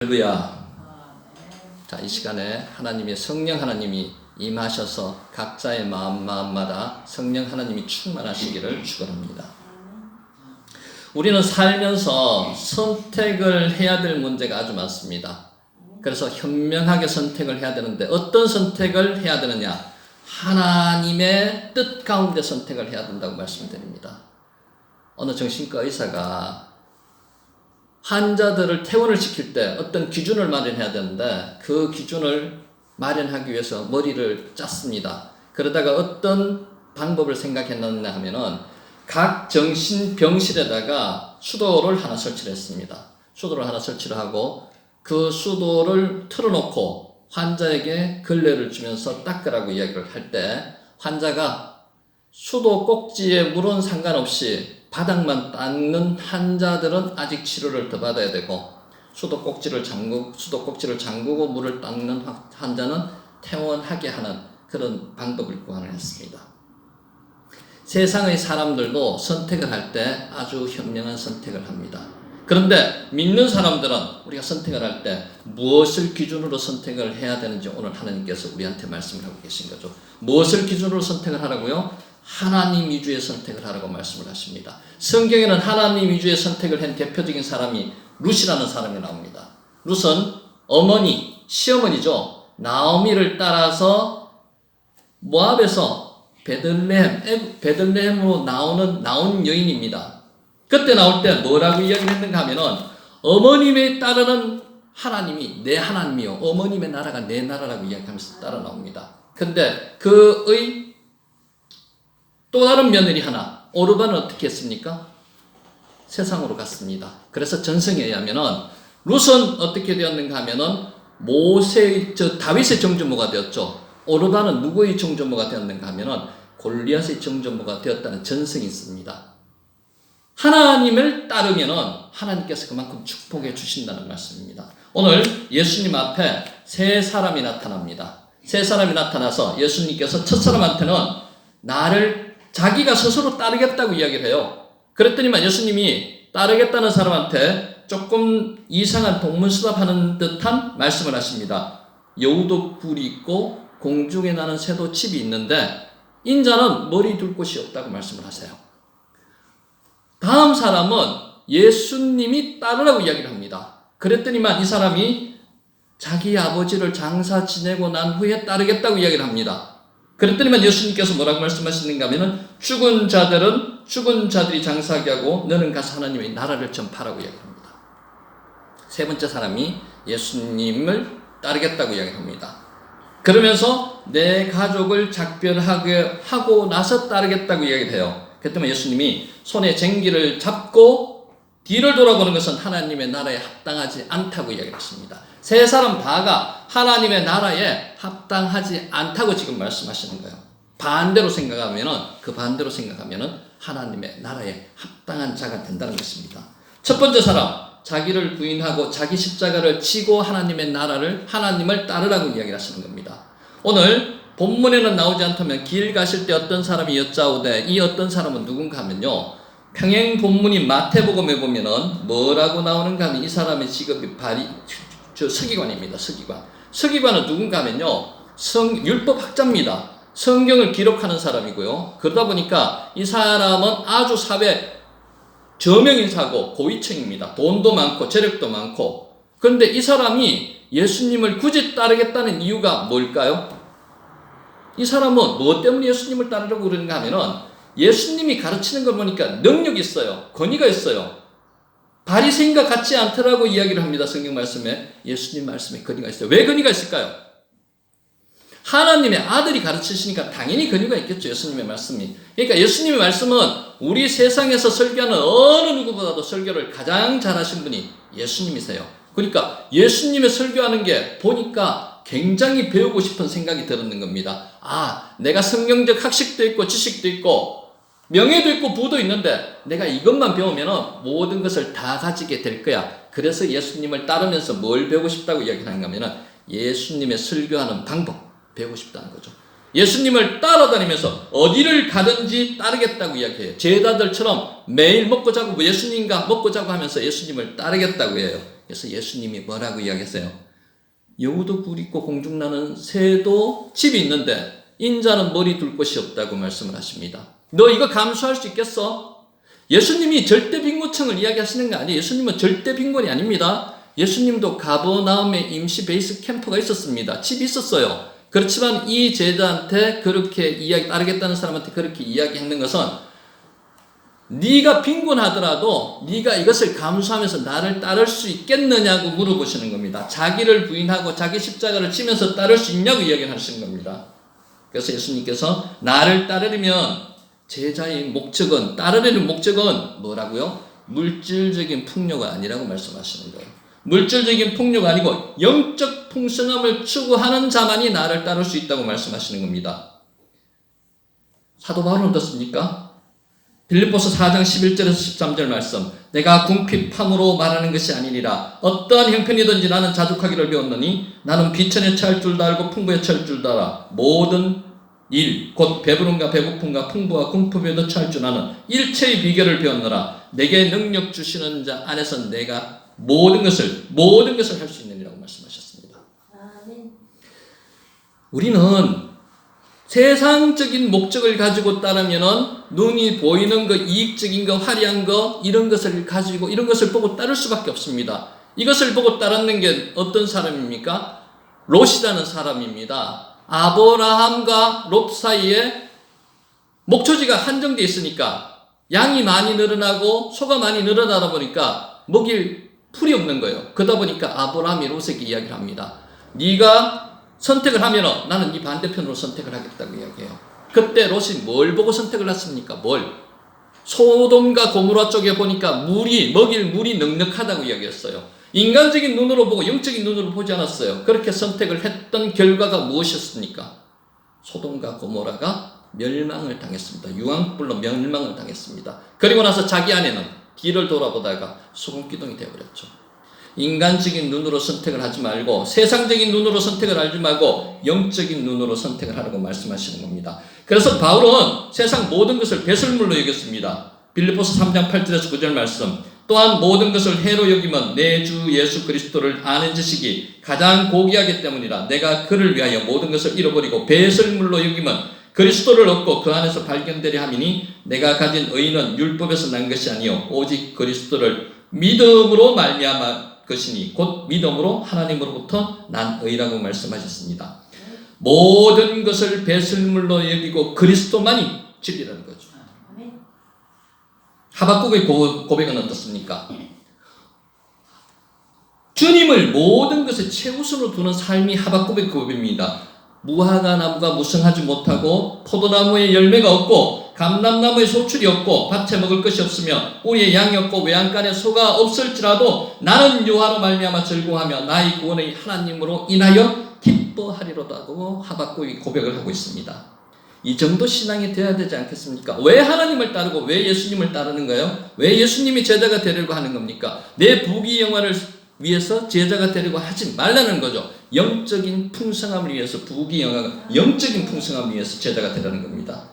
할렐루야. 자, 이 시간에 하나님의 성령 하나님이 임하셔서 각자의 마음마다 성령 하나님이 충만하시기를 축원합니다. 우리는 살면서 선택을 해야 될 문제가 아주 많습니다. 그래서 현명하게 선택을 해야 되는데 어떤 선택을 해야 되느냐? 하나님의 뜻 가운데 선택을 해야 된다고 말씀드립니다. 어느 정신과 의사가 환자들을 퇴원을 시킬 때 어떤 기준을 마련해야 되는데 그 기준을 마련하기 위해서 머리를 짰습니다. 그러다가 어떤 방법을 생각했느냐 하면은 각 정신병실에다가 수도를 하나 설치를 했습니다. 수도를 하나 설치를 하고 그 수도를 틀어놓고 환자에게 걸레를 주면서 닦으라고 이야기를 할 때 환자가 수도 꼭지에 물은 상관없이 바닥만 닦는 환자들은 아직 치료를 더 받아야 되고 수도 꼭지를 잠그고 물을 닦는 환자는 퇴원하게 하는 그런 방법을 고안을 했습니다. 세상의 사람들도 선택을 할 때 아주 현명한 선택을 합니다. 그런데 믿는 사람들은 우리가 선택을 할 때 무엇을 기준으로 선택을 해야 되는지 오늘 하나님께서 우리한테 말씀을 하고 계신 거죠. 무엇을 기준으로 선택을 하라고요? 하나님 위주의 선택을 하라고 말씀을 하십니다. 성경에는 하나님 위주의 선택을 한 대표적인 사람이 룻이라는 사람이 나옵니다. 룻은 시어머니죠. 나오미를 따라서 모압에서 베들레헴으로 나온 여인입니다. 그때 나올 때 뭐라고 이야기를 했는가 하면은 어머님의 따르는 하나님이 내 하나님이요 어머님의 나라가 내 나라라고 이야기하면서 따라 나옵니다. 근데 그의 또 다른 며느리 하나 오르반은 어떻게 했습니까? 세상으로 갔습니다. 그래서 전성에 의하면은 룻은 어떻게 되었는가 하면은 다윗의 정조모가 되었죠. 오르반은 누구의 정조모가 되었는가 하면은 골리앗의 정조모가 되었다는 전성이 있습니다. 하나님을 따르면은 하나님께서 그만큼 축복해 주신다는 말씀입니다. 오늘 예수님 앞에 세 사람이 나타납니다. 세 사람이 나타나서 예수님께서 첫 사람한테는 나를 자기가 스스로 따르겠다고 이야기를 해요. 그랬더니만 예수님이 따르겠다는 사람한테 조금 이상한 동문서답하는 듯한 말씀을 하십니다. 여우도 굴이 있고 공중에 나는 새도 집이 있는데 인자는 머리 둘 곳이 없다고 말씀을 하세요. 다음 사람은 예수님이 따르라고 이야기를 합니다. 그랬더니만 이 사람이 자기 아버지를 장사 지내고 난 후에 따르겠다고 이야기를 합니다. 그랬더니만 예수님께서 뭐라고 말씀하시는가 하면은 죽은 자들이 장사하게 하고 너는 가서 하나님의 나라를 전파하라고 이야기합니다. 세 번째 사람이 예수님을 따르겠다고 이야기합니다. 그러면서 내 가족을 작별하게 하고 나서 따르겠다고 이야기를 해요. 그랬더니 예수님이 손에 쟁기를 잡고 뒤를 돌아보는 것은 하나님의 나라에 합당하지 않다고 이야기했습니다. 세 사람 다가 하나님의 나라에 합당하지 않다고 지금 말씀하시는 거예요. 반대로 생각하면은 하나님의 나라에 합당한 자가 된다는 것입니다. 첫 번째 사람, 자기를 부인하고 자기 십자가를 지고 하나님을 따르라고 이야기를 하시는 겁니다. 오늘 본문에는 나오지 않다면 길 가실 때 어떤 사람이 여짜오되 이 어떤 사람은 누군가 하면요. 평행 본문인 마태복음에 보면은 뭐라고 나오는가 하면 이 사람의 직업이 서기관입니다. 서기관은 누군가 하면요. 율법학자입니다. 성경을 기록하는 사람이고요. 그러다 보니까 이 사람은 아주 사회 저명인사고 고위층입니다. 돈도 많고 재력도 많고. 그런데 이 사람이 예수님을 굳이 따르겠다는 이유가 뭘까요? 이 사람은 무엇 때문에 예수님을 따르려고 그러는가 하면은 예수님이 가르치는 걸 보니까 능력이 있어요. 권위가 있어요. 바리새인과 같지 않더라고 이야기를 합니다. 성경 말씀에 예수님 말씀에 권위가 있어요. 왜 권위가 있을까요? 하나님의 아들이 가르치시니까 당연히 권위가 있겠죠. 예수님의 말씀이. 그러니까 예수님의 말씀은 우리 세상에서 설교하는 어느 누구보다도 설교를 가장 잘하신 분이 예수님이세요. 그러니까 예수님의 설교하는 게 보니까 굉장히 배우고 싶은 생각이 들었는 겁니다. 내가 성경적 학식도 있고 지식도 있고 명예도 있고 부도 있는데 내가 이것만 배우면 모든 것을 다 가지게 될 거야. 그래서 예수님을 따르면서 뭘 배우고 싶다고 이야기하는가 하면 예수님의 설교하는 방법 배우고 싶다는 거죠. 예수님을 따라다니면서 어디를 가든지 따르겠다고 이야기해요. 제자들처럼 매일 먹고 자고 예수님과 먹고 자고 하면서 예수님을 따르겠다고 해요. 그래서 예수님이 뭐라고 이야기했어요? 여우도 굴 있고 공중나는 새도 집이 있는데 인자는 머리 둘 곳이 없다고 말씀을 하십니다. 너 이거 감수할 수 있겠어? 예수님이 절대 빈곤층을 이야기하시는 게 아니에요. 예수님은 절대 빈곤이 아닙니다. 예수님도 가버나움에 임시 베이스 캠프가 있었습니다. 집이 있었어요. 그렇지만 이 제자한테 그렇게 따르겠다는 사람한테 그렇게 이야기했는 것은 네가 빈곤하더라도 네가 이것을 감수하면서 나를 따를 수 있겠느냐고 물어보시는 겁니다. 자기를 부인하고 자기 십자가를 지면서 따를 수 있냐고 이야기하시는 겁니다. 그래서 예수님께서 나를 따르려면 제자의 목적은, 따르려는 목적은 뭐라고요? 물질적인 풍요가 아니라고 말씀하시는 거예요. 물질적인 풍요가 아니고 영적 풍성함을 추구하는 자만이 나를 따를 수 있다고 말씀하시는 겁니다. 사도 바울은 어떻습니까? 빌립보서 4장 11절에서 13절 말씀, 내가 궁핍함으로 말하는 것이 아니니라. 어떠한 형편이든지 나는 자족하기를 배웠느니 나는 비천에 처할 줄도 알고 풍부에 처할 줄도 알아. 모든 일, 곧 배부름과 배고픔과 풍부와 궁핍에도 처할 줄 아는 일체의 비결을 배웠노라. 내게 능력 주시는 자 안에서 내가 모든 것을 할 수 있느니라고 말씀하셨습니다. 우리는 세상적인 목적을 가지고 따르면은 눈이 보이는 거, 이익적인 거, 화려한 거, 이런 것을 가지고 이런 것을 보고 따를 수밖에 없습니다. 이것을 보고 따르는 게 어떤 사람입니까? 롯이라는 사람입니다. 아브라함과 롯 사이에 목초지가 한정되어 있으니까 양이 많이 늘어나고 소가 많이 늘어나다 보니까 먹일 풀이 없는 거예요. 그러다 보니까 아브라함이 롯에게 이야기를 합니다. 네가 선택을 하면 나는 이 반대편으로 선택을 하겠다고 이야기해요. 그때 롯이 뭘 보고 선택을 했습니까? 소돔과 고모라 쪽에 보니까 먹일 물이 넉넉하다고 이야기했어요. 인간적인 눈으로 보고 영적인 눈으로 보지 않았어요. 그렇게 선택을 했던 결과가 무엇이었습니까? 소돔과 고모라가 멸망을 당했습니다. 유황불로 멸망을 당했습니다. 그리고 나서 자기 아내는 뒤를 돌아보다가 소금기둥이 되어버렸죠. 인간적인 눈으로 선택을 하지 말고 세상적인 눈으로 선택을 하지 말고 영적인 눈으로 선택을 하라고 말씀하시는 겁니다. 그래서 바울은 세상 모든 것을 배설물로 여겼습니다. 빌립보서 3장 8절에서 9절 말씀, 또한 모든 것을 해로 여기면 내 주 예수 그리스도를 아는 지식이 가장 고귀하기 때문이라. 내가 그를 위하여 모든 것을 잃어버리고 배설물로 여기면 그리스도를 얻고 그 안에서 발견되려 함이니 내가 가진 의는 율법에서 난 것이 아니요 오직 그리스도를 믿음으로 말미암아 것이니 곧 믿음으로 하나님으로부터 난 의라고 말씀하셨습니다. 모든 것을 배설물로 여기고 그리스도만이 진리라는 거죠. 하박국의 고백은 어떻습니까? 주님을 모든 것에 최우선으로 두는 삶이 하박국의 고백입니다. 무화과 나무가 무성하지 못하고 포도나무에 열매가 없고 감람나무에 소출이 없고 밭에 먹을 것이 없으며 우리의 양이 없고 외양간에 소가 없을지라도 나는 여호와로 말미암아 즐거워하며 나의 구원의 하나님으로 인하여 기뻐하리로다고 하박국이 고백을 하고 있습니다. 이 정도 신앙이 되어야 되지 않겠습니까? 왜 하나님을 따르고 왜 예수님을 따르는 거예요? 왜 예수님이 제자가 되려고 하는 겁니까? 내 부귀영화를 위해서 제자가 되려고 하지 말라는 거죠. 영적인 풍성함을 위해서 영적인 풍성함을 위해서 제자가 되라는 겁니다.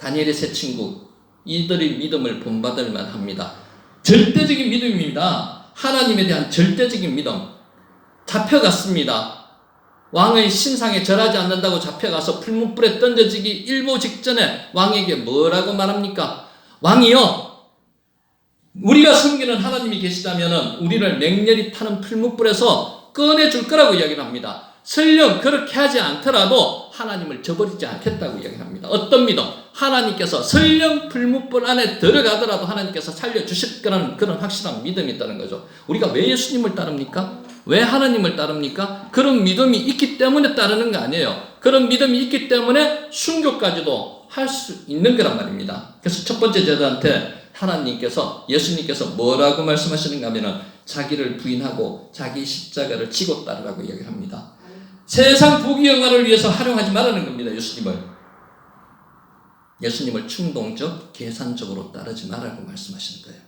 다니엘의 세 친구, 이들의 믿음을 본받을 만합니다. 절대적인 믿음입니다. 하나님에 대한 절대적인 믿음. 잡혀갔습니다. 왕의 신상에 절하지 않는다고 잡혀가서 풀무불에 던져지기 일보 직전에 왕에게 뭐라고 말합니까? 왕이요, 우리가 섬기는 하나님이 계시다면 우리를 맹렬히 타는 풀무불에서 꺼내줄 거라고 이야기를 합니다. 설령 그렇게 하지 않더라도 하나님을 저버리지 않겠다고 이야기합니다. 어떤 믿음? 하나님께서 설령 풀무불 안에 들어가더라도 하나님께서 살려주실 거라는 그런 확실한 믿음이 있다는 거죠. 우리가 왜 예수님을 따릅니까? 왜 하나님을 따릅니까? 그런 믿음이 있기 때문에 따르는 거 아니에요. 그런 믿음이 있기 때문에 순교까지도 할 수 있는 거란 말입니다. 그래서 첫 번째 제자한테 예수님께서 뭐라고 말씀하시는가 하면은 자기를 부인하고 자기 십자가를 지고 따르라고 이야기를 합니다. 세상 부귀영화를 위해서 활용하지 말라는 겁니다. 예수님을 충동적, 계산적으로 따르지 말라고 말씀하시는 거예요.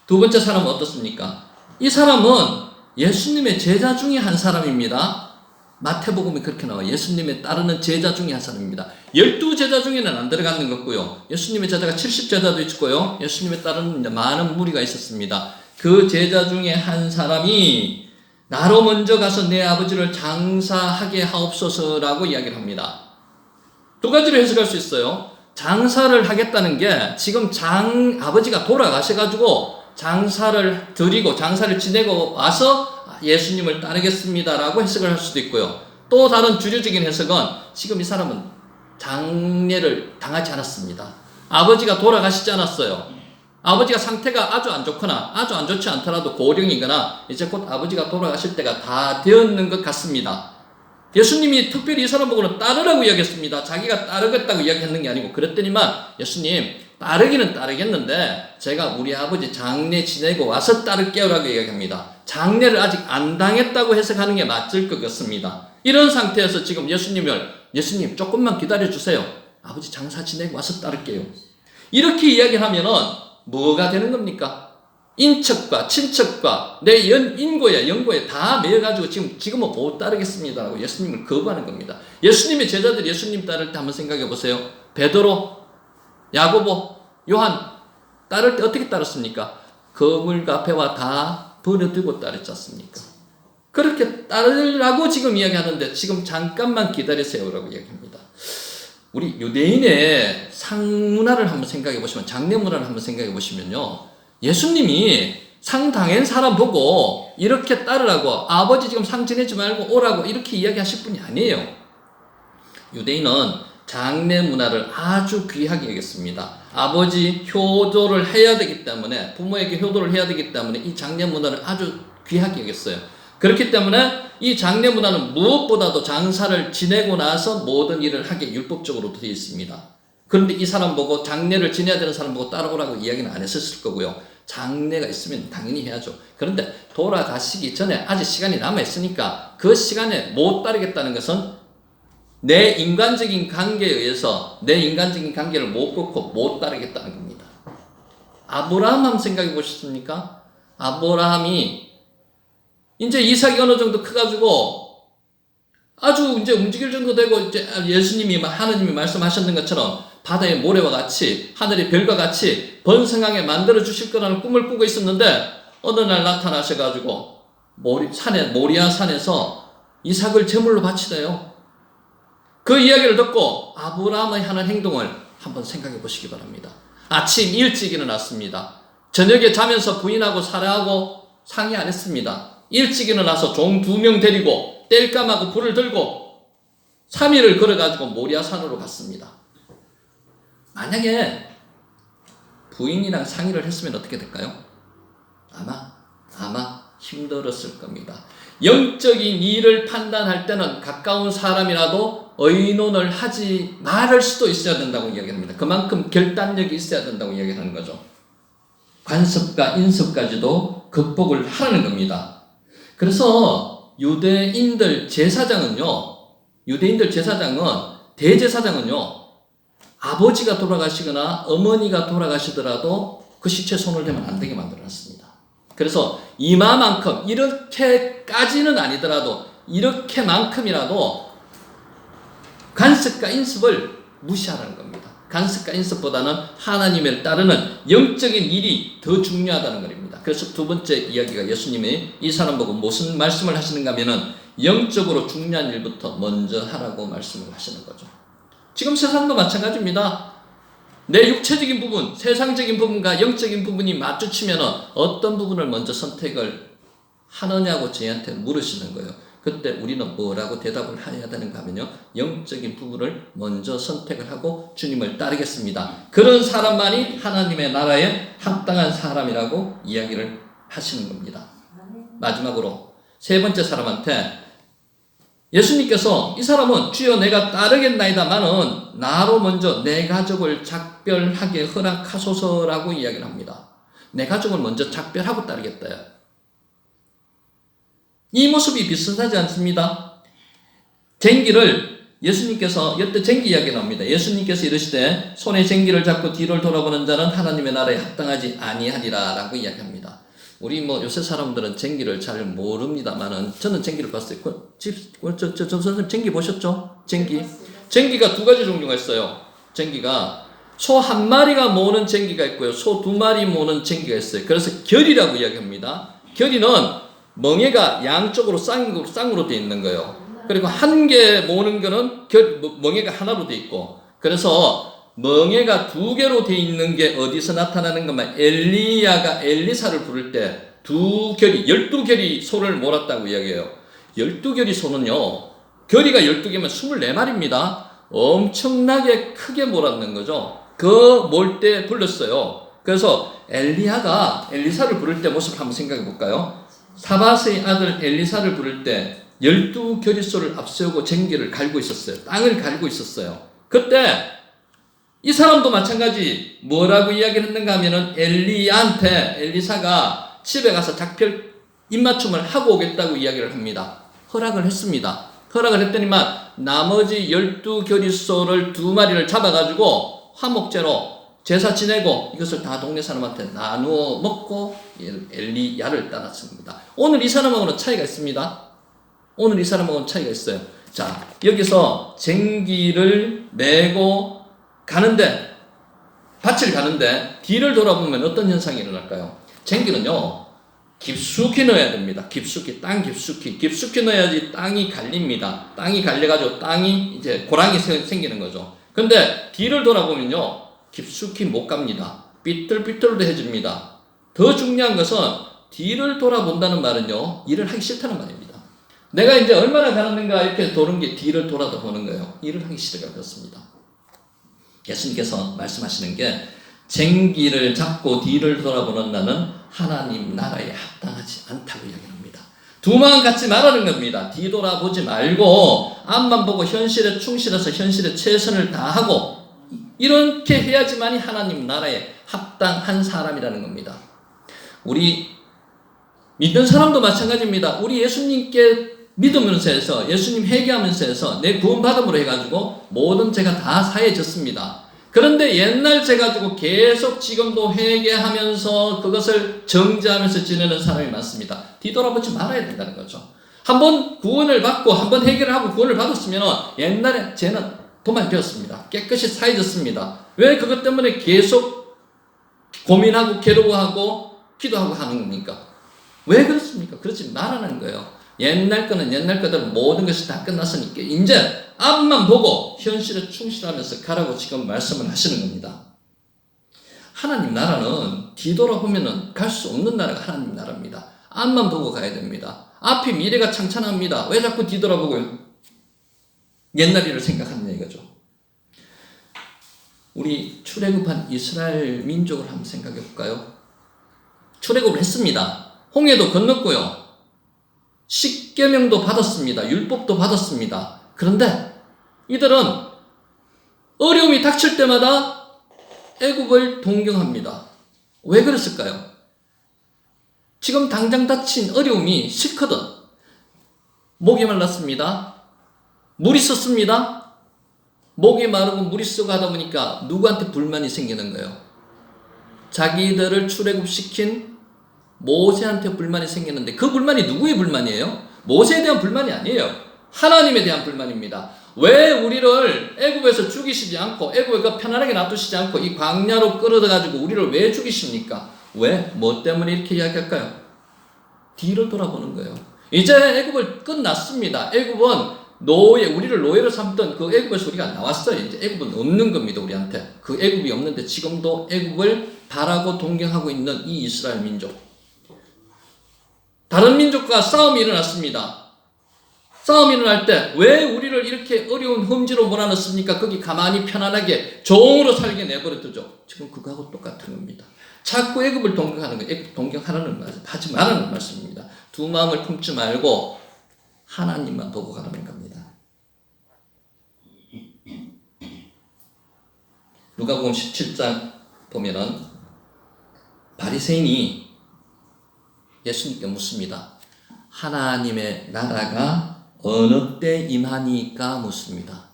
두 번째 사람은 어떻습니까? 이 사람은 예수님의 제자 중에 한 사람입니다. 마태복음이 그렇게 나와요. 예수님의 따르는 제자 중에 한 사람입니다. 12제자 중에는 안 들어가는 거고요. 예수님의 제자가 70제자도 있고요. 예수님의 따르는 많은 무리가 있었습니다. 그 제자 중에 한 사람이 나로 먼저 가서 내 아버지를 장사하게 하옵소서라고 이야기를 합니다. 두 가지로 해석할 수 있어요. 장사를 하겠다는 게 지금 아버지가 돌아가셔가지고 장사를 드리고 장사를 지내고 와서 예수님을 따르겠습니다라고 해석을 할 수도 있고요. 또 다른 주류적인 해석은 지금 이 사람은 장례를 당하지 않았습니다. 아버지가 돌아가시지 않았어요. 아버지가 상태가 아주 안 좋거나 아주 안 좋지 않더라도 고령이거나 이제 곧 아버지가 돌아가실 때가 다 되었는 것 같습니다. 예수님이 특별히 이 사람 보고는 따르라고 이야기했습니다. 자기가 따르겠다고 이야기했는 게 아니고 그랬더니만 예수님 따르기는 따르겠는데 제가 우리 아버지 장례 지내고 와서 따를게요라고 이야기합니다. 장례를 아직 안 당했다고 해석하는 게 맞을 것 같습니다. 이런 상태에서 지금 예수님 조금만 기다려주세요. 아버지 장사 지내고 와서 따를게요. 이렇게 이야기를 하면은 뭐가 되는 겁니까? 인척과 친척과 내 연고에 다 매여가지고 지금은 못 따르겠습니다라고 예수님을 거부하는 겁니다. 예수님의 제자들이 예수님 따를 때 한번 생각해 보세요. 베드로, 야고보, 요한 따를 때 어떻게 따랐습니까? 거물과 배와 다 버려두고 따르지 않습니까? 그렇게 따르라고 지금 이야기하는데 지금 잠깐만 기다리세요라고 이야기합니다. 우리 유대인의 상 문화를 한번 생각해 보시면, 장례 문화를 한번 생각해 보시면요, 예수님이 상 당한 사람 보고 이렇게 따르라고, 아버지 지금 상 지내지 말고 오라고 이렇게 이야기하실 분이 아니에요. 유대인은 장례 문화를 아주 귀하게 여겼습니다. 아버지 효도를 해야 되기 때문에, 부모에게 효도를 해야 되기 때문에 이 장례 문화를 아주 귀하게 여겼어요. 그렇기 때문에 이 장례 문화는 무엇보다도 장사를 지내고 나서 모든 일을 하게 율법적으로 되어 있습니다. 그런데 이 사람 보고, 장례를 지내야 되는 사람 보고 따라오라고 이야기는 안 했었을 거고요. 장례가 있으면 당연히 해야죠. 그런데 돌아가시기 전에 아직 시간이 남아있으니까 그 시간에 못 따르겠다는 것은 내 인간적인 관계에 의해서 내 인간적인 관계를 못 끊고 못 따르겠다는 겁니다. 아브라함 한번 생각해 보셨습니까? 아브라함이 이제 이삭이 어느 정도 커가지고 아주 이제 움직일 정도 되고, 이제 하느님이 말씀하셨는 것처럼 바다의 모래와 같이 하늘의 별과 같이 번성하게 만들어 주실 거라는 꿈을 꾸고 있었는데 어느 날 나타나셔가지고 모리아 산에서 이삭을 제물로 바치래요. 그 이야기를 듣고 아브라함의 하는 행동을 한번 생각해 보시기 바랍니다. 아침 일찍 일어났습니다. 저녁에 자면서 부인하고 사라하고 상의 안 했습니다. 일찍 일어나서 종 2명 데리고 땔감하고 불을 들고 3일을 걸어가지고 모리아 산으로 갔습니다. 만약에 부인이랑 상의를 했으면 어떻게 될까요? 아마 힘들었을 겁니다. 영적인 일을 판단할 때는 가까운 사람이라도 의논을 하지 말할 수도 있어야 된다고 이야기합니다. 그만큼 결단력이 있어야 된다고 이야기하는 거죠. 관습과 인습까지도 극복을 하라는 겁니다. 그래서 유대인들 제사장은 대제사장은요, 아버지가 돌아가시거나 어머니가 돌아가시더라도 그 시체에 손을 대면 안 되게 만들어놨습니다. 그래서 이마만큼, 이렇게까지는 아니더라도 이렇게만큼이라도 관습과 인습을 무시하라는 겁니다. 관습과 인습보다는 하나님을 따르는 영적인 일이 더 중요하다는 것입니다. 그래서 두 번째 이야기가, 예수님이 이 사람 보고 무슨 말씀을 하시는가 하면은 영적으로 중요한 일부터 먼저 하라고 말씀을 하시는 거죠. 지금 세상도 마찬가지입니다. 내 육체적인 부분, 세상적인 부분과 영적인 부분이 마주치면 어떤 부분을 먼저 선택을 하느냐고 저희한테 물으시는 거예요. 그때 우리는 뭐라고 대답을 해야 되는가 하면요, 영적인 부분을 먼저 선택을 하고 주님을 따르겠습니다. 그런 사람만이 하나님의 나라에 합당한 사람이라고 이야기를 하시는 겁니다. 마지막으로 세 번째 사람한테 예수님께서, 이 사람은 주여 내가 따르겠나이다마는 나로 먼저 내 가족을 작별하게 허락하소서라고 이야기를 합니다. 내 가족을 먼저 작별하고 따르겠다요. 이 모습이 비슷하지 않습니다? 쟁기를 예수님께서, 여태 쟁기 이야기를 합니다. 예수님께서 이르시되 손에 쟁기를 잡고 뒤를 돌아보는 자는 하나님의 나라에 합당하지 아니하리라 라고 이야기합니다. 우리 뭐 요새 사람들은 쟁기를 잘 모릅니다만은 저는 쟁기를 봤어요. 저 선생님 쟁기 보셨죠? 쟁기. 쟁기가 두 가지 종류가 있어요. 쟁기가 소 한 마리가 모으는 쟁기가 있고요. 소 두 마리 모으는 쟁기가 있어요. 그래서 결이라고 이야기합니다. 결이는 멍에가 양쪽으로 쌍으로 되어 있는 거예요. 그리고 한 개 모으는 거는 멍에가 하나로 되어 있고, 그래서 멍에가 두 개로 되어 있는 게 어디서 나타나는 것만, 엘리야가 엘리사를 부를 때 두 결이, 12결이 소를 몰았다고 이야기해요. 12결이 소는요, 결이가 12개면 24마리입니다. 엄청나게 크게 몰았는 거죠. 그 몰 때 불렀어요. 그래서 엘리야가 엘리사를 부를 때 모습 한번 생각해 볼까요? 사밧의 아들 엘리사를 부를 때 12결의소를 앞세우고 쟁기를 갈고 있었어요. 땅을 갈고 있었어요. 그때 이 사람도 마찬가지 뭐라고 이야기를 했는가 하면은 엘리야한테 엘리사가 집에 가서 작별 입맞춤을 하고 오겠다고 이야기를 합니다. 허락을 했습니다. 허락을 했더니만 나머지 12결의소를 두 마리를 잡아가지고 화목제로 제사 지내고 이것을 다 동네 사람한테 나누어 먹고 엘리야를 따랐습니다. 오늘 이 사람하고는 차이가 있습니다. 오늘 이 사람하고는 차이가 있어요. 자, 여기서 쟁기를 메고 가는데, 밭을 가는데 뒤를 돌아보면 어떤 현상이 일어날까요? 쟁기는요, 깊숙이 넣어야 됩니다. 깊숙이, 땅 깊숙이 넣어야지 땅이 갈립니다. 땅이 갈려가지고 땅이 이제 고랑이 생기는 거죠. 근데 뒤를 돌아보면요, 깊숙이 못 갑니다. 삐뚤삐뚤해집니다. 더 중요한 것은 뒤를 돌아본다는 말은요, 일을 하기 싫다는 말입니다. 내가 이제 얼마나 가는가 이렇게 도는 게 뒤를 돌아다 보는 거예요. 일을 하기 싫으니까 그렇습니다. 예수님께서 말씀하시는 게 쟁기를 잡고 뒤를 돌아보는 나는 하나님 나라에 합당하지 않다고 이야기합니다. 두 마음 갖지 말라는 겁니다. 뒤돌아보지 말고 앞만 보고 현실에 충실해서 현실에 최선을 다하고 이렇게 해야지만이 하나님 나라에 합당한 사람이라는 겁니다. 우리 믿는 사람도 마찬가지입니다. 우리 예수님께 믿으면서 해서 예수님 회개하면서 해서 내 구원받음으로 해가지고 모든 죄가 다 사해졌습니다. 그런데 옛날 죄 가지고 계속 지금도 회개하면서 그것을 정죄하면서 지내는 사람이 많습니다. 뒤돌아보지 말아야 된다는 거죠. 한번 구원을 받고 한번 해결을 하고 구원을 받았으면 옛날에 죄는 도말되었습니다. 깨끗이 사해졌습니다. 왜 그것 때문에 계속 고민하고 괴로워하고 기도하고 하는 겁니까? 왜 그렇습니까? 그렇지 말라는 거예요. 옛날 거는 옛날 거대로 모든 것이 다 끝났으니까 이제 앞만 보고 현실에 충실하면서 가라고 지금 말씀을 하시는 겁니다. 하나님 나라는 뒤돌아보면 갈 수 없는 나라가 하나님 나라입니다. 앞만 보고 가야 됩니다. 앞이 미래가 창창합니다. 왜 자꾸 뒤돌아보고요? 옛날 일을 생각하는 얘기죠. 우리 출애굽한 이스라엘 민족을 한번 생각해 볼까요? 출애굽을 했습니다. 홍해도 건넜고요. 십계명도 받았습니다. 율법도 받았습니다. 그런데 이들은 어려움이 닥칠 때마다 애굽을 동경합니다. 왜 그랬을까요? 지금 당장 닥친 어려움이 싫거든. 목이 말랐습니다. 물이 썩습니다. 목이 마르고 물이 썩어 하다 보니까 누구한테 불만이 생기는 거예요? 자기들을 출애굽시킨 모세한테 불만이 생겼는데 그 불만이 누구의 불만이에요? 모세에 대한 불만이 아니에요. 하나님에 대한 불만입니다. 왜 우리를 애굽에서 죽이시지 않고 애굽에 편안하게 놔두시지 않고 이 광야로 끌어가지고 우리를 왜 죽이십니까? 왜? 뭐 때문에 이렇게 이야기할까요? 뒤를 돌아보는 거예요. 이제 애굽을 끝났습니다. 애굽은 우리를 노예로 삼던 그 애굽에서 우리가 나왔어요. 이제 애굽은 없는 겁니다. 우리한테. 그 애굽이 없는데 지금도 애굽을 바라고 동경하고 있는 이 이스라엘 민족. 다른 민족과 싸움이 일어났습니다. 싸움이 일어날 때 왜 우리를 이렇게 어려운 험지로 몰아넣습니까? 거기 가만히 편안하게 종으로 살게 내버려 두죠. 지금 그거하고 똑같은 겁니다. 자꾸 애굽을 동경하는 거예요. 애굽 동경하라는 말, 하지 말라는 말씀입니다. 두 마음을 품지 말고 하나님만 보고 가라는 겁니다. 누가복음 17장 보면은 바리새인이 예수님께 묻습니다. 하나님의 나라가 어느 때 임하니까 묻습니다.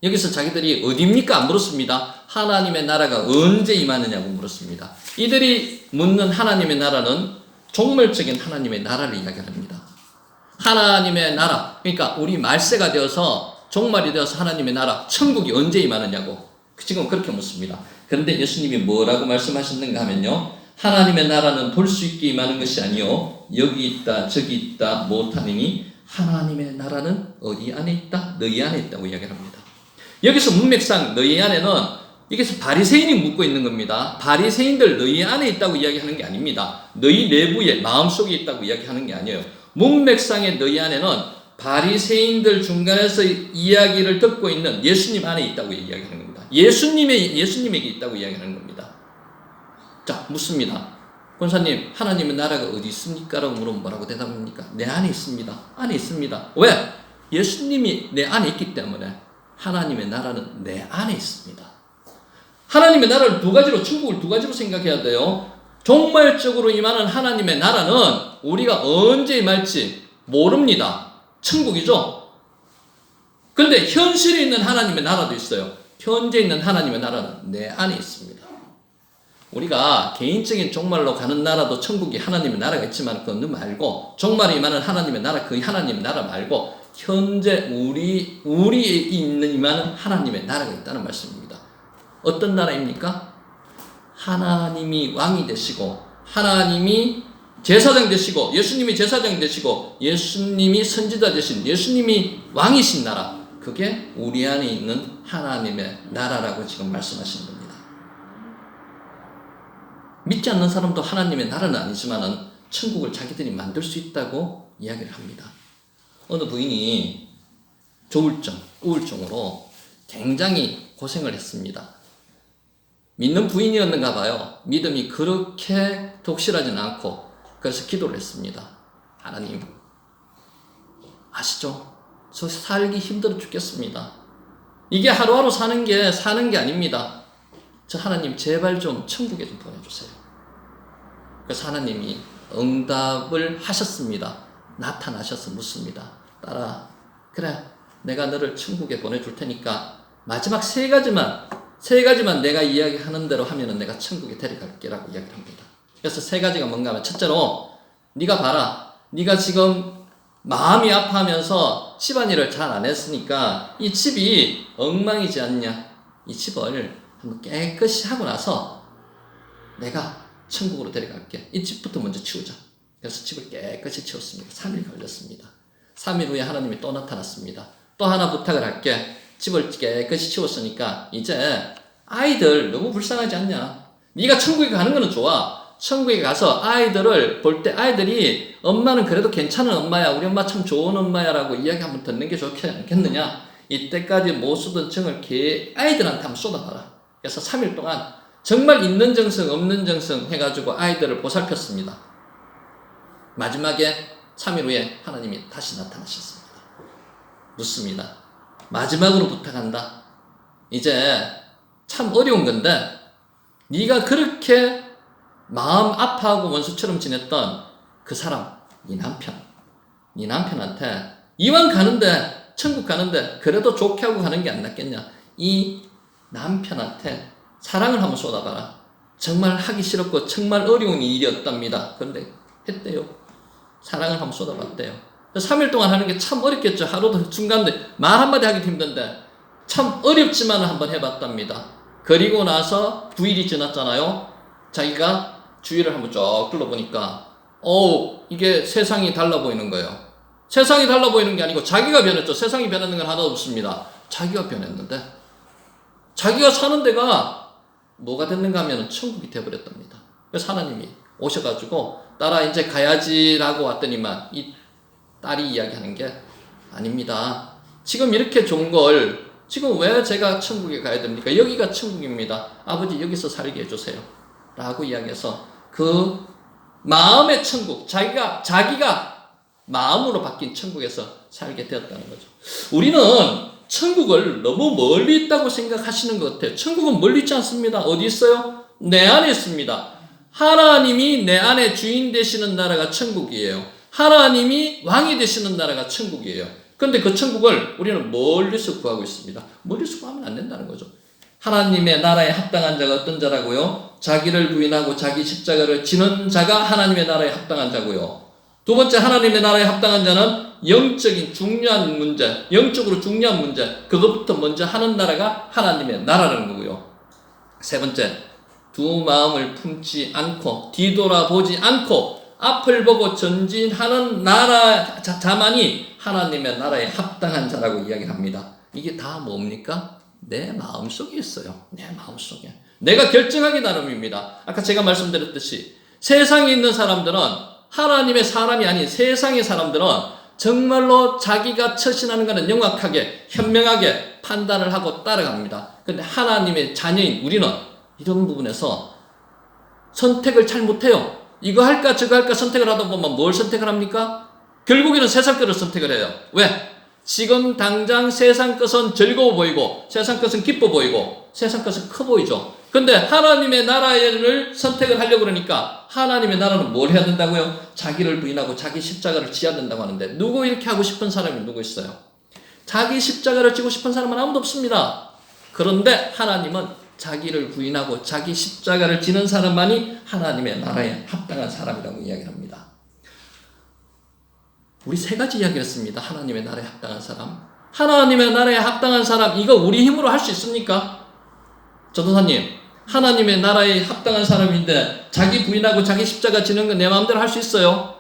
여기서 자기들이 어디입니까? 안 물었습니다. 하나님의 나라가 언제 임하느냐고 물었습니다. 이들이 묻는 하나님의 나라는 종말적인 하나님의 나라를 이야기합니다. 하나님의 나라, 그러니까 우리 말세가 되어서 종말이 되어서 하나님의 나라, 천국이 언제 임하느냐고 지금 그렇게 묻습니다. 그런데 예수님이 뭐라고 말씀하셨는가 하면요, 하나님의 나라는 볼 수 있게 임하는 것이 아니요 여기 있다 저기 있다 못하느니 하나님의 나라는 어디 안에 있다? 너희 안에 있다고 이야기를 합니다. 여기서 문맥상 너희 안에는 여기서 바리새인이 묻고 있는 겁니다. 바리새인들 너희 안에 있다고 이야기하는 게 아닙니다. 너희 내부에 마음속에 있다고 이야기하는 게 아니에요. 문맥상의 너희 안에는 바리새인들 중간에서 이야기를 듣고 있는 예수님 안에 있다고 이야기하는 겁니다. 예수님에게 있다고 이야기하는 겁니다. 자, 묻습니다. 권사님, 하나님의 나라가 어디 있습니까? 라고 물으면 뭐라고 대답합니까? 내 안에 있습니다. 안에 있습니다. 왜? 예수님이 내 안에 있기 때문에 하나님의 나라는 내 안에 있습니다. 하나님의 나라를 두 가지로, 천국을 두 가지로 생각해야 돼요. 종말적으로 임하는 하나님의 나라는 우리가 언제 임할지 모릅니다. 천국이죠. 그런데 현실에 있는 하나님의 나라도 있어요. 현재 있는 하나님의 나라는 내 안에 있습니다. 우리가 개인적인 종말로 가는 나라도 천국이 하나님의 나라가 있지만 그건 말고, 종말에 임하는 하나님의 나라, 그 하나님의 나라 말고 현재 우리에 있는 임하는 하나님의 나라가 있다는 말씀입니다. 어떤 나라입니까? 하나님이 왕이 되시고, 하나님이 제사장 되시고, 예수님이 제사장 되시고, 예수님이 선지자 되신, 예수님이 왕이신 나라, 그게 우리 안에 있는 하나님의 나라라고 지금 말씀하시는 겁니다. 믿지 않는 사람도 하나님의 나라는 아니지만은 천국을 자기들이 만들 수 있다고 이야기를 합니다. 어느 부인이 조울증, 우울증으로 굉장히 고생을 했습니다. 믿는 부인이었는가 봐요. 믿음이 그렇게 독실하지는 않고, 그래서 기도를 했습니다. 하나님, 아시죠? 저 살기 힘들어 죽겠습니다. 이게 하루하루 사는 게 아닙니다. 저 하나님 제발 좀 천국에 좀 보내주세요. 그래서 하나님이 응답을 하셨습니다. 나타나셔서 묻습니다. 딸아, 그래, 내가 너를 천국에 보내줄 테니까 마지막 세 가지만 내가 이야기하는 대로 하면은 내가 천국에 데려갈게라고 이야기를 합니다. 그래서 세 가지가 뭔가 하면, 첫째로, 네가 봐라. 네가 지금 마음이 아파하면서 집안일을 잘 안 했으니까 이 집이 엉망이지 않냐. 이 집을 한번 깨끗이 하고 나서 내가 천국으로 데려갈게. 이 집부터 먼저 치우자. 그래서 집을 깨끗이 치웠습니다. 3일 걸렸습니다. 3일 후에 하나님이 또 나타났습니다. 또 하나 부탁을 할게. 집을 깨끗이 치웠으니까 이제 아이들 너무 불쌍하지 않냐. 네가 천국에 가는 거는 좋아. 천국에 가서 아이들을 볼 때 아이들이 엄마는 그래도 괜찮은 엄마야, 우리 엄마 참 좋은 엄마야 라고 이야기 한번 듣는 게 좋지 않겠느냐. 이때까지 못 쓰던 정을 아이들한테 한번 쏟아봐라. 그래서 3일 동안 정말 있는 정성 없는 정성 해가지고 아이들을 보살폈습니다. 마지막에 3일 후에 하나님이 다시 나타나셨습니다. 묻습니다. 마지막으로 부탁한다. 이제 참 어려운 건데 네가 그렇게 마음 아파하고 원수처럼 지냈던 그 사람, 네 남편한테 이왕 가는데, 천국 가는데 그래도 좋게 하고 가는 게 안 낫겠냐. 이 남편한테 사랑을 한번 쏟아봐라. 정말 하기 싫었고 정말 어려운 일이었답니다. 그런데 했대요. 사랑을 한번 쏟아봤대요. 3일 동안 하는 게 참 어렵겠죠. 하루도 중간에 말 한마디 하기 힘든데 참 어렵지만 한번 해봤답니다. 그리고 나서 9일이 지났잖아요. 자기가 주위를 한번 쭉 둘러보니까 이게 세상이 달라 보이는 거예요. 세상이 달라 보이는 게 아니고 자기가 변했죠. 세상이 변하는 건 하나도 없습니다. 자기가 변했는데 자기가 사는 데가 뭐가 됐는가 하면 천국이 되어버렸답니다. 그래서 하나님이 오셔가지고 딸아 이제 가야지라고 왔더니만 이 딸이 이야기하는 게 아닙니다. 지금 이렇게 좋은 걸 지금 왜 제가 천국에 가야 됩니까? 여기가 천국입니다. 아버지 여기서 살게 해주세요 라고 이야기해서 그 마음의 천국, 자기가 마음으로 바뀐 천국에서 살게 되었다는 거죠. 우리는 천국을 너무 멀리 있다고 생각하시는 것 같아요. 천국은 멀리 있지 않습니다. 어디 있어요? 내 안에 있습니다. 하나님이 내 안에 주인 되시는 나라가 천국이에요. 하나님이 왕이 되시는 나라가 천국이에요. 그런데 그 천국을 우리는 멀리서 구하고 있습니다. 멀리서 구하면 안 된다는 거죠. 하나님의 나라에 합당한 자가 어떤 자라고요? 자기를 부인하고 자기 십자가를 지는 자가 하나님의 나라에 합당한 자고요. 두 번째, 하나님의 나라에 합당한 자는 영적인 중요한 문제, 영적으로 중요한 문제, 그것부터 먼저 하는 나라가 하나님의 나라라는 거고요. 세 번째, 두 마음을 품지 않고 뒤돌아보지 않고 앞을 보고 전진하는 나라 자만이 하나님의 나라에 합당한 자라고 이야기를 합니다. 이게 다 뭡니까? 내 마음속에 있어요. 내 마음속에. 내가 결정하기 나름입니다. 아까 제가 말씀드렸듯이 세상에 있는 사람들은 하나님의 사람이 아닌 세상의 사람들은 정말로 자기가 처신하는 것은 명확하게 현명하게 판단을 하고 따라갑니다. 그런데 하나님의 자녀인 우리는 이런 부분에서 선택을 잘 못해요. 이거 할까 저거 할까 선택을 하다 보면 뭘 선택을 합니까? 결국에는 세상 것을 선택을 해요. 왜? 지금 당장 세상 것은 즐거워 보이고 세상 것은 기뻐 보이고 세상 것은 커 보이죠. 근데 하나님의 나라를 선택을 하려고 그러니까 하나님의 나라는 뭘 해야 된다고요? 자기를 부인하고 자기 십자가를 지어야 된다고 하는데 누구 이렇게 하고 싶은 사람이 누구 있어요? 자기 십자가를 지고 싶은 사람은 아무도 없습니다. 그런데 하나님은 자기를 부인하고 자기 십자가를 지는 사람만이 하나님의 나라에 합당한 사람이라고 이야기를 합니다. 우리 세 가지 이야기를 했습니다. 하나님의 나라에 합당한 사람. 하나님의 나라에 합당한 사람, 이거 우리 힘으로 할 수 있습니까? 전도사님, 하나님의 나라에 합당한 사람인데 자기 부인하고 자기 십자가 지는 건 내 마음대로 할 수 있어요?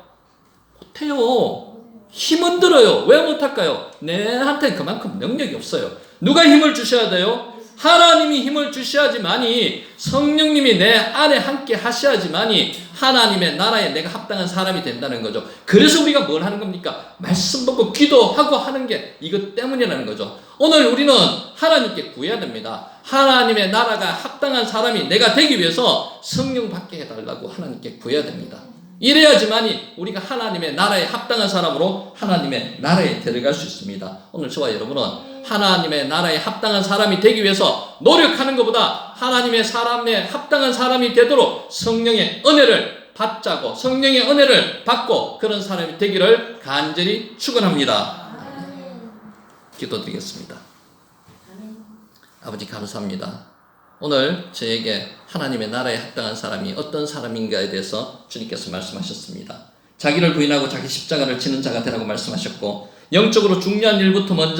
못해요. 힘은 들어요. 왜 못할까요? 내한테 그만큼 능력이 없어요. 누가 힘을 주셔야 돼요? 하나님이 힘을 주셔야지만이, 성령님이 내 안에 함께 하셔야지만이 하나님의 나라에 내가 합당한 사람이 된다는 거죠. 그래서 우리가 뭘 하는 겁니까? 말씀 보고 기도하고 하는 게 이것 때문이라는 거죠. 오늘 우리는 하나님께 구해야 됩니다. 하나님의 나라가 합당한 사람이 내가 되기 위해서 성령 받게 해달라고 하나님께 구해야 됩니다. 이래야지만이 우리가 하나님의 나라에 합당한 사람으로 하나님의 나라에 들어갈 수 있습니다. 오늘 저와 여러분은 하나님의 나라에 합당한 사람이 되기 위해서 노력하는 것보다 하나님의 사람에 합당한 사람이 되도록 성령의 은혜를 받자고 성령의 은혜를 받고 그런 사람이 되기를 간절히 축원합니다. 기도드리겠습니다. 아버지 감사합니다. 오늘 저에게 하나님의 나라에 합당한 사람이 어떤 사람인가에 대해서 주님께서 말씀하셨습니다. 자기를 부인하고 자기 십자가를 지는 자가 되라고 말씀하셨고 영적으로 중요한 일부터 먼저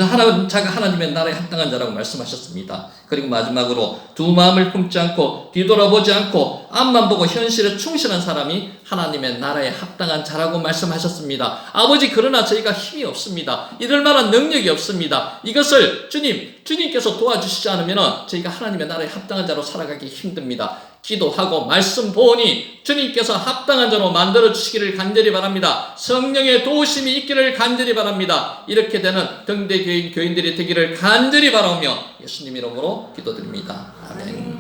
자가 하나님의 나라에 합당한 자라고 말씀하셨습니다. 그리고 마지막으로 두 마음을 품지 않고 뒤돌아보지 않고 앞만 보고 현실에 충실한 사람이 하나님의 나라에 합당한 자라고 말씀하셨습니다. 아버지, 그러나 저희가 힘이 없습니다. 이럴 만한 능력이 없습니다. 이것을 주님께서 도와주시지 않으면 저희가 하나님의 나라에 합당한 자로 살아가기 힘듭니다. 기도하고 말씀 보니 주님께서 합당한 자로 만들어 주시기를 간절히 바랍니다. 성령의 도우심이 있기를 간절히 바랍니다. 이렇게 되는 등대 교인들이 되기를 간절히 바라며 예수님 이름으로 기도드립니다. 아멘.